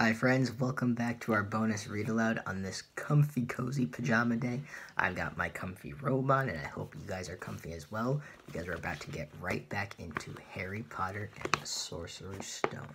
Hi friends, welcome back to our bonus read aloud on this comfy cozy pajama day. I've got my comfy robe on and I hope you guys are comfy as well because we're about to get right back into Harry Potter and the Sorcerer's Stone.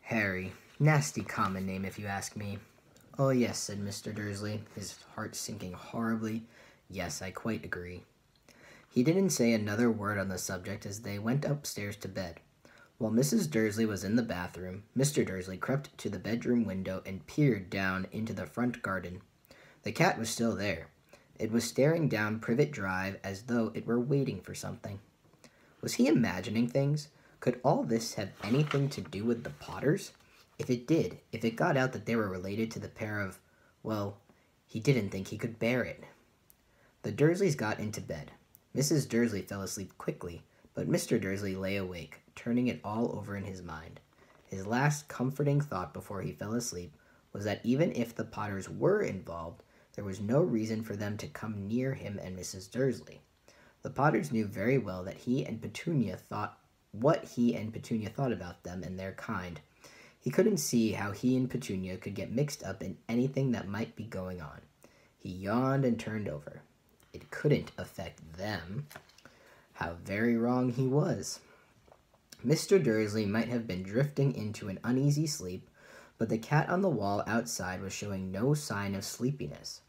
Harry, nasty common name if you ask me. Oh yes, said Mr. Dursley, his heart sinking horribly. Yes, I quite agree. He didn't say another word on the subject as they went upstairs to bed. While Mrs. Dursley was in the bathroom, Mr. Dursley crept to the bedroom window and peered down into the front garden. The cat was still there. It was staring down Privet Drive as though it were waiting for something. Was he imagining things? Could all this have anything to do with the Potters? If it did, if it got out that they were related to the pair of, well, he didn't think he could bear it. The Dursleys got into bed. Mrs. Dursley fell asleep quickly, but Mr. Dursley lay awake, turning it all over in his mind. His last comforting thought before he fell asleep was that even if the Potters were involved, there was no reason for them to come near him and Mrs. Dursley. The Potters knew very well that he and Petunia thought about them and their kind. He couldn't see how he and Petunia could get mixed up in anything that might be going on. He yawned and turned over. It couldn't affect them. How very wrong he was. Mr. Dursley might have been drifting into an uneasy sleep, but the cat on the wall outside was showing no sign of sleepiness.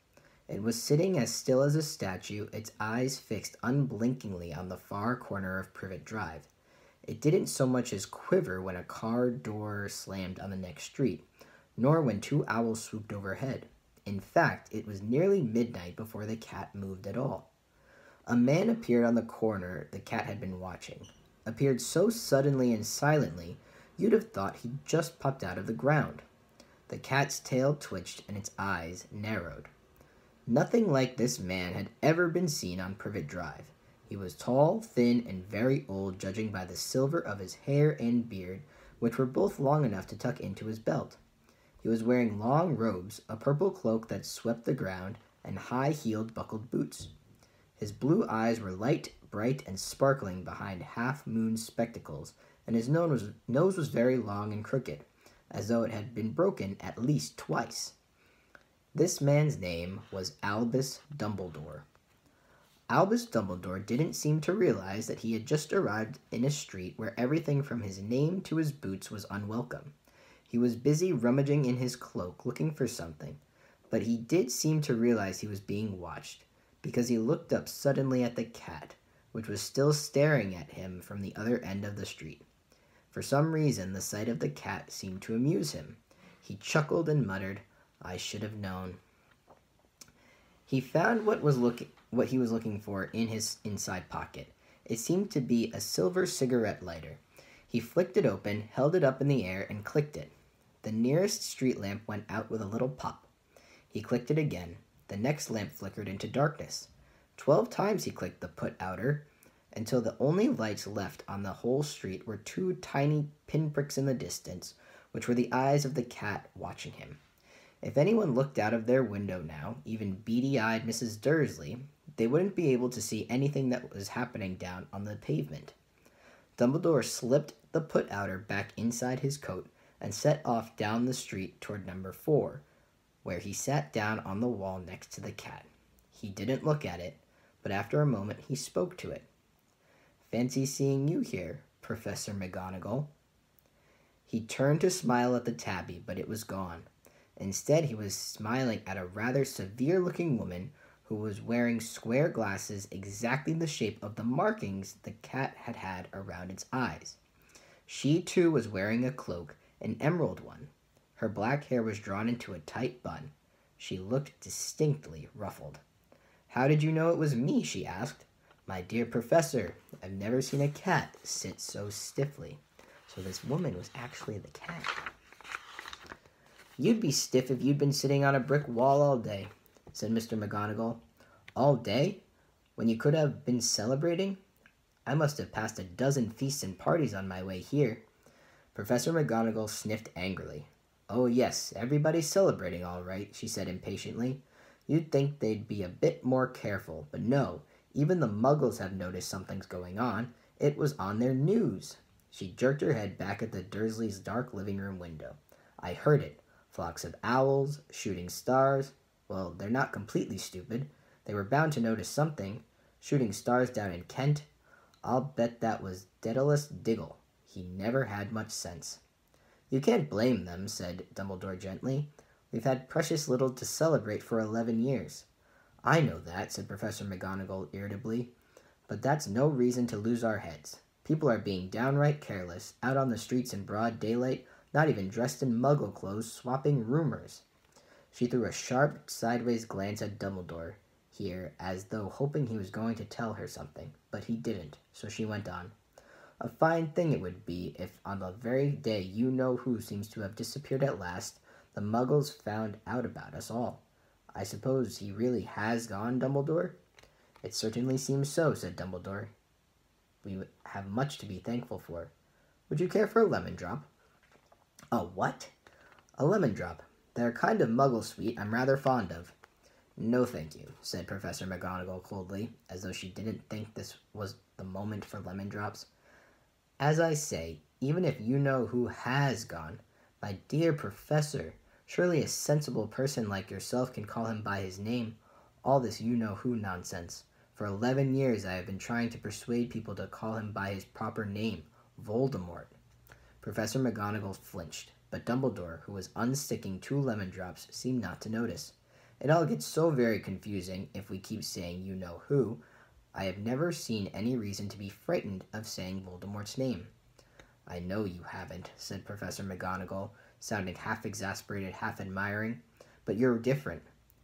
It was sitting as still as a statue, its eyes fixed unblinkingly on the far corner of Privet Drive. It didn't so much as quiver when a car door slammed on the next street, nor when two owls swooped overhead. In fact, it was nearly midnight before the cat moved at all. A man appeared on the corner the cat had been watching. Appeared so suddenly and silently, you'd have thought he'd just popped out of the ground. The cat's tail twitched and its eyes narrowed. Nothing like this man had ever been seen on Privet Drive. He was tall, thin, and very old, judging by the silver of his hair and beard, which were both long enough to tuck into his belt. He was wearing long robes, a purple cloak that swept the ground, and high-heeled buckled boots. His blue eyes were light, bright, and sparkling behind half-moon spectacles, and his nose was very long and crooked, as though it had been broken at least twice. This man's name was Albus Dumbledore. Albus Dumbledore didn't seem to realize that he had just arrived in a street where everything from his name to his boots was unwelcome. He was busy rummaging in his cloak looking for something, but he did seem to realize he was being watched, because he looked up suddenly at the cat, which was still staring at him from the other end of the street. For some reason, the sight of the cat seemed to amuse him. He chuckled and muttered, "I should have known." He found what he was looking for in his inside pocket. It seemed to be a silver cigarette lighter. He flicked it open, held it up in the air, and clicked it. The nearest street lamp went out with a little pop. He clicked it again. The next lamp flickered into darkness. 12 times he clicked the put-outer, until the only lights left on the whole street were two tiny pinpricks in the distance, which were the eyes of the cat watching him. If anyone looked out of their window now, even beady-eyed Mrs. Dursley, they wouldn't be able to see anything that was happening down on the pavement. Dumbledore slipped the put-outer back inside his coat and set off down the street toward number 4, where he sat down on the wall next to the cat. He didn't look at it, but after a moment he spoke to it. "Fancy seeing you here, Professor McGonagall." He turned to smile at the tabby, but it was gone. Instead, he was smiling at a rather severe-looking woman who was wearing square glasses exactly the shape of the markings the cat had had around its eyes. She, too, was wearing a cloak, an emerald one. Her black hair was drawn into a tight bun. She looked distinctly ruffled. "How did you know it was me?" she asked. "My dear Professor, I've never seen a cat sit so stiffly." So this woman was actually the cat. "You'd be stiff if you'd been sitting on a brick wall all day," said Mr. McGonagall. "All day? When you could have been celebrating? I must have passed a dozen feasts and parties on my way here." Professor McGonagall sniffed angrily. "Oh, yes, everybody's celebrating all right," she said impatiently. "You'd think they'd be a bit more careful, but no, even the Muggles have noticed something's going on. It was on their news." She jerked her head back at the Dursleys' dark living room window. I heard it. Flocks of owls, shooting stars. Well, they're not completely stupid. They were bound to notice something. Shooting stars down in Kent. I'll bet that was Daedalus Diggle. He never had much sense. You can't blame them, said Dumbledore gently. We've had precious little to celebrate for 11 years. I know that, said Professor McGonagall irritably, but that's no reason to lose our heads. People are being downright careless, out on the streets in broad daylight, not even dressed in muggle clothes, swapping rumors. She threw a sharp, sideways glance at Dumbledore here, as though hoping he was going to tell her something, but he didn't, so she went on. A fine thing it would be if, on the very day you-know-who seems to have disappeared at last, the muggles found out about us all. I suppose he really has gone, Dumbledore? It certainly seems so, said Dumbledore. We have much to be thankful for. Would you care for a lemon drop? A what? A lemon drop. They're a kind of muggle sweet I'm rather fond of. No, thank you, said Professor McGonagall coldly, as though she didn't think this was the moment for lemon drops. As I say, even if you know who has gone, my dear Professor, surely a sensible person like yourself can call him by his name. All this you-know-who nonsense. For 11 years I have been trying to persuade people to call him by his proper name, Voldemort. Professor McGonagall flinched, but Dumbledore, who was unsticking 2 lemon drops, seemed not to notice. It all gets so very confusing if we keep saying you-know-who. I have never seen any reason to be frightened of saying Voldemort's name. I know you haven't, said Professor McGonagall, sounding half exasperated, half admiring. But you're different.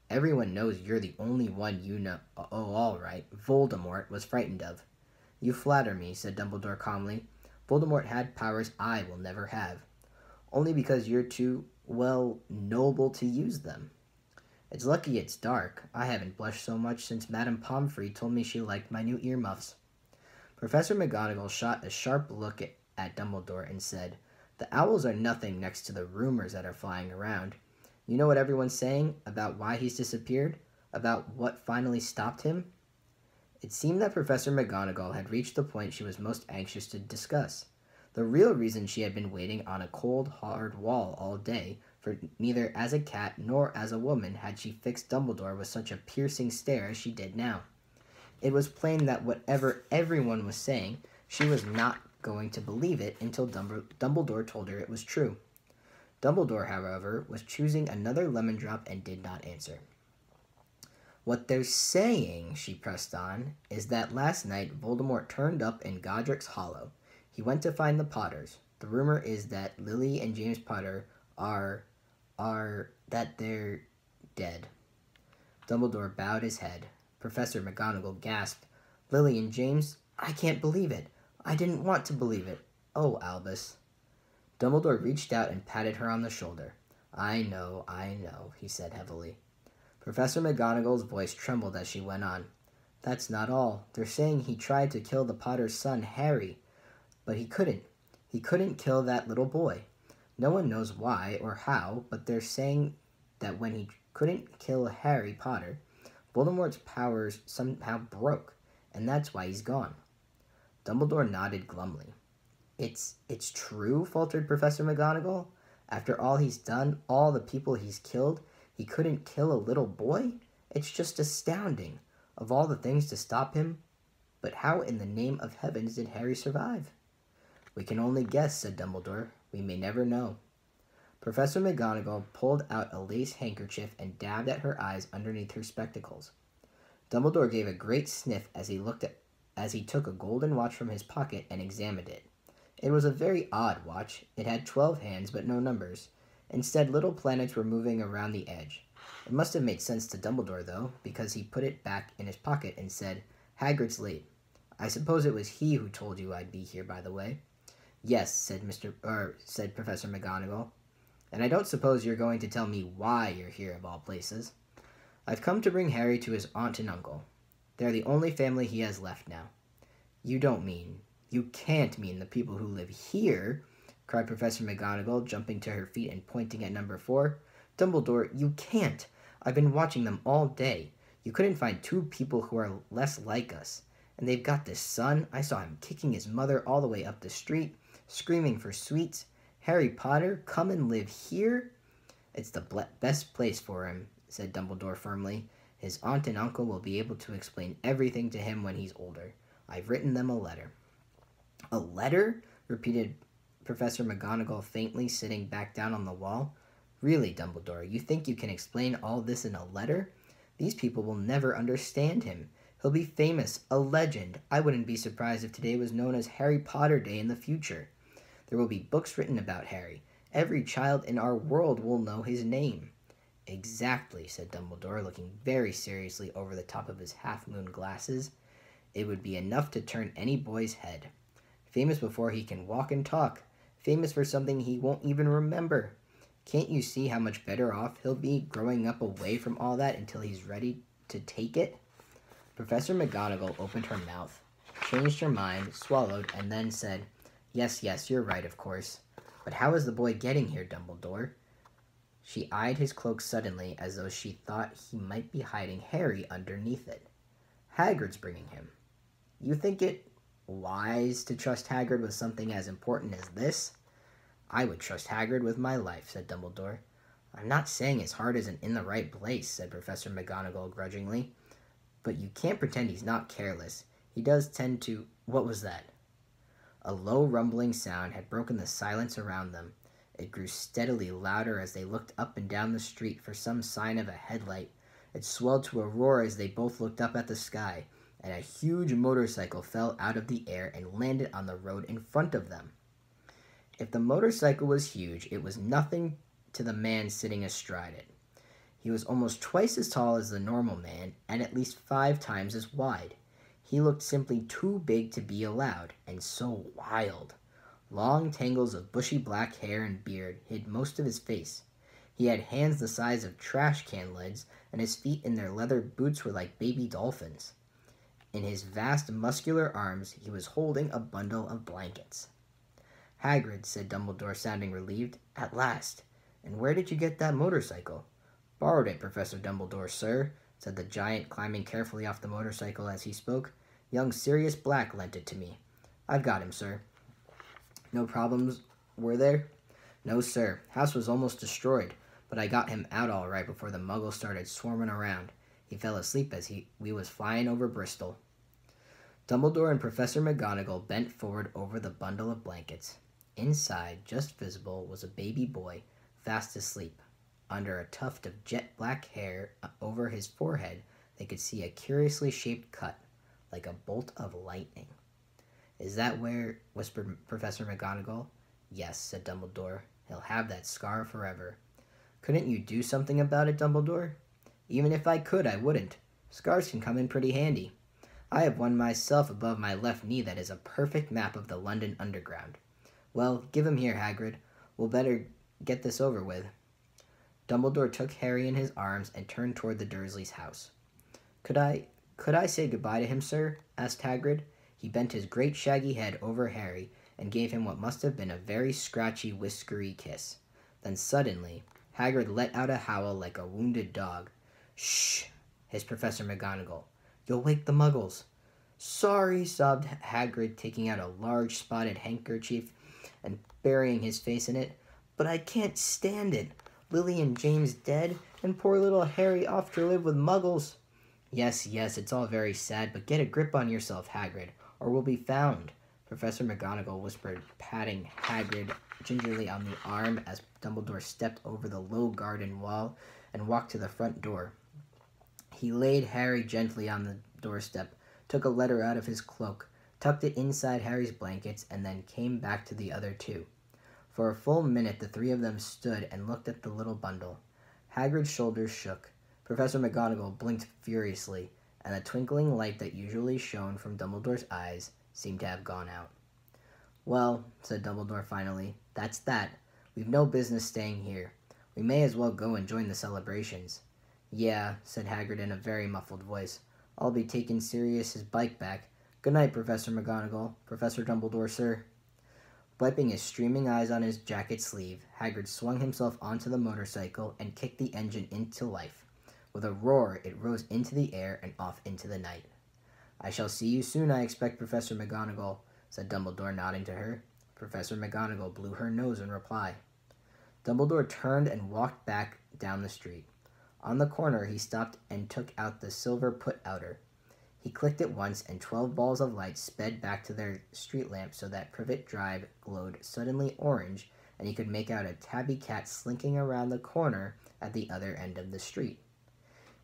Everyone knows you're the only one you know. Oh, all right. Voldemort was frightened of. You flatter me, said Dumbledore calmly. Voldemort had powers I will never have. Only because you're too, well, noble to use them. It's lucky it's dark. I haven't blushed so much since Madame Pomfrey told me she liked my new earmuffs. Professor McGonagall shot a sharp look at Dumbledore and said, The owls are nothing next to the rumors that are flying around. You know what everyone's saying about why he's disappeared? About what finally stopped him? It seemed that Professor McGonagall had reached the point she was most anxious to discuss. The real reason she had been waiting on a cold, hard wall all day, for neither as a cat nor as a woman had she fixed Dumbledore with such a piercing stare as she did now. It was plain that whatever everyone was saying, she was not going to believe it until Dumbledore told her it was true. Dumbledore, however, was choosing another lemon drop and did not answer. What they're saying, she pressed on, is that last night Voldemort turned up in Godric's Hollow. He went to find the Potters. The rumor is that Lily and James Potter that they're dead. Dumbledore bowed his head. Professor McGonagall gasped, Lily and James? I can't believe it. I didn't want to believe it. Oh, Albus. Dumbledore reached out and patted her on the shoulder. I know, he said heavily. Professor McGonagall's voice trembled as she went on. That's not all. They're saying he tried to kill the Potter's son, Harry. But he couldn't. He couldn't kill that little boy. No one knows why or how, but they're saying that when he couldn't kill Harry Potter, Voldemort's powers somehow broke, and that's why he's gone. Dumbledore nodded glumly. It's true, faltered Professor McGonagall. After all he's done, all the people he's killed, he couldn't kill a little boy? It's just astounding. Of all the things to stop him. But how in the name of heavens did Harry survive? We can only guess, said Dumbledore. We may never know. Professor McGonagall pulled out a lace handkerchief and dabbed at her eyes underneath her spectacles. Dumbledore gave a great sniff as he took a golden watch from his pocket and examined it. It was a very odd watch. It had 12 hands but no numbers. Instead, little planets were moving around the edge. It must have made sense to Dumbledore, though, because he put it back in his pocket and said, Hagrid's late. I suppose it was he who told you I'd be here, by the way. Yes, said Professor McGonagall. And I don't suppose you're going to tell me why you're here of all places. I've come to bring Harry to his aunt and uncle. They're the only family he has left now. You can't mean the people who live here, cried Professor McGonagall, jumping to her feet and pointing at number 4. Dumbledore, you can't. I've been watching them all day. You couldn't find 2 people who are less like us. And they've got this son. I saw him kicking his mother all the way up the street. screaming for sweets. Harry Potter, come and live here? It's the best place for him, said Dumbledore firmly. His aunt and uncle will be able to explain everything to him when he's older. I've written them a letter. A letter? Repeated Professor McGonagall faintly, sitting back down on the wall. Really, Dumbledore, you think you can explain all this in a letter? These people will never understand him. He'll be famous, a legend. I wouldn't be surprised if today was known as Harry Potter Day in the future. There will be books written about Harry. Every child in our world will know his name. Exactly, said Dumbledore, looking very seriously over the top of his half-moon glasses. It would be enough to turn any boy's head. Famous before he can walk and talk. Famous for something he won't even remember. Can't you see how much better off he'll be growing up away from all that until he's ready to take it? Professor McGonagall opened her mouth, changed her mind, swallowed, and then said, Yes, you're right, of course. But how is the boy getting here, Dumbledore? She eyed his cloak suddenly, as though she thought he might be hiding Harry underneath it. Hagrid's bringing him. You think it wise to trust Hagrid with something as important as this? I would trust Hagrid with my life, said Dumbledore. I'm not saying his heart isn't in the right place, said Professor McGonagall grudgingly. But you can't pretend he's not careless. He does tend to... What was that? A low rumbling sound had broken the silence around them. It grew steadily louder as they looked up and down the street for some sign of a headlight. It swelled to a roar as they both looked up at the sky, and a huge motorcycle fell out of the air and landed on the road in front of them. If the motorcycle was huge, it was nothing to the man sitting astride it. He was almost twice as tall as the normal man, and at least 5 times as wide. He looked simply too big to be allowed, and so wild. Long tangles of bushy black hair and beard hid most of his face. He had hands the size of trash can lids, and his feet in their leather boots were like baby dolphins. In his vast muscular arms he was holding a bundle of blankets. Hagrid, said Dumbledore, sounding relieved. At last. And where did you get that motorcycle? Borrowed it, Professor Dumbledore, sir, said the giant, climbing carefully off the motorcycle as he spoke. Young Sirius Black lent it to me. I've got him, sir. No problems, were there? No, sir. House was almost destroyed, but I got him out all right before the muggles started swarming around. He fell asleep as we was flying over Bristol. Dumbledore and Professor McGonagall bent forward over the bundle of blankets. Inside, just visible, was a baby boy, fast asleep. Under a tuft of jet black hair over his forehead, they could see a curiously shaped cut, like a bolt of lightning. Is that where? Whispered Professor McGonagall. Yes, said Dumbledore. He'll have that scar forever. Couldn't you do something about it, Dumbledore? Even if I could, I wouldn't. Scars can come in pretty handy. I have one myself above my left knee that is a perfect map of the London Underground. Well, give him here, Hagrid. We'll better get this over with. Dumbledore took Harry in his arms and turned toward the Dursleys' house. Could I say goodbye to him, sir? Asked Hagrid. He bent his great shaggy head over Harry and gave him what must have been a very scratchy, whiskery kiss. Then suddenly, Hagrid let out a howl like a wounded dog. Shh! Hissed Professor McGonagall. You'll wake the muggles. Sorry, sobbed Hagrid, taking out a large spotted handkerchief and burying his face in it. But I can't stand it. Lily and James dead, and poor little Harry off to live with muggles. Yes, it's all very sad, but get a grip on yourself, Hagrid, or we'll be found, Professor McGonagall whispered, patting Hagrid gingerly on the arm as Dumbledore stepped over the low garden wall and walked to the front door. He laid Harry gently on the doorstep, took a letter out of his cloak, tucked it inside Harry's blankets, and then came back to the other two. For a full minute the 3 of them stood and looked at the little bundle. Hagrid's shoulders shook. Professor McGonagall blinked furiously, and the twinkling light that usually shone from Dumbledore's eyes seemed to have gone out. Well, said Dumbledore finally, that's that. We've no business staying here. We may as well go and join the celebrations. Yeah, said Hagrid in a very muffled voice. I'll be taking Sirius's bike back. Good night, Professor McGonagall. Professor Dumbledore, sir. Wiping his streaming eyes on his jacket sleeve, Hagrid swung himself onto the motorcycle and kicked the engine into life. With a roar, it rose into the air and off into the night. I shall see you soon, I expect, Professor McGonagall, said Dumbledore, nodding to her. Professor McGonagall blew her nose in reply. Dumbledore turned and walked back down the street. On the corner, he stopped and took out the silver put-outer. He clicked it once, and 12 balls of light sped back to their street lamp so that Privet Drive glowed suddenly orange, and he could make out a tabby cat slinking around the corner at the other end of the street.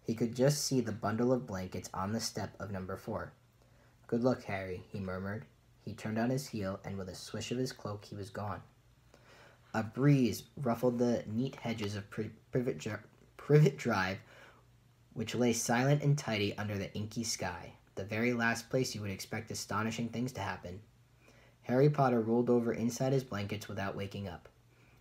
He could just see the bundle of blankets on the step of number 4. "Good luck, Harry," he murmured. He turned on his heel, and with a swish of his cloak, he was gone. A breeze ruffled the neat hedges of Privet Drive, which lay silent and tidy under the inky sky, the very last place you would expect astonishing things to happen. Harry Potter rolled over inside his blankets without waking up.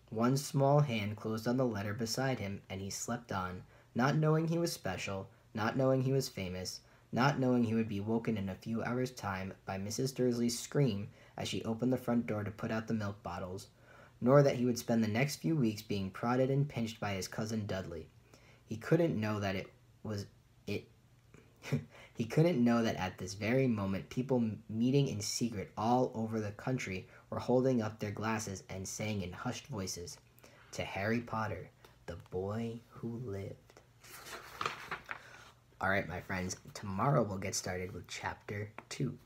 One small hand closed on the letter beside him, and he slept on, not knowing he was special, not knowing he was famous, not knowing he would be woken in a few hours' time by Mrs. Dursley's scream as she opened the front door to put out the milk bottles, nor that he would spend the next few weeks being prodded and pinched by his cousin Dudley. He couldn't know that he couldn't know that at this very moment people meeting in secret all over the country were holding up their glasses and saying in hushed voices, "To Harry Potter, the boy who lived." All right, my friends, tomorrow we'll get started with Chapter 2.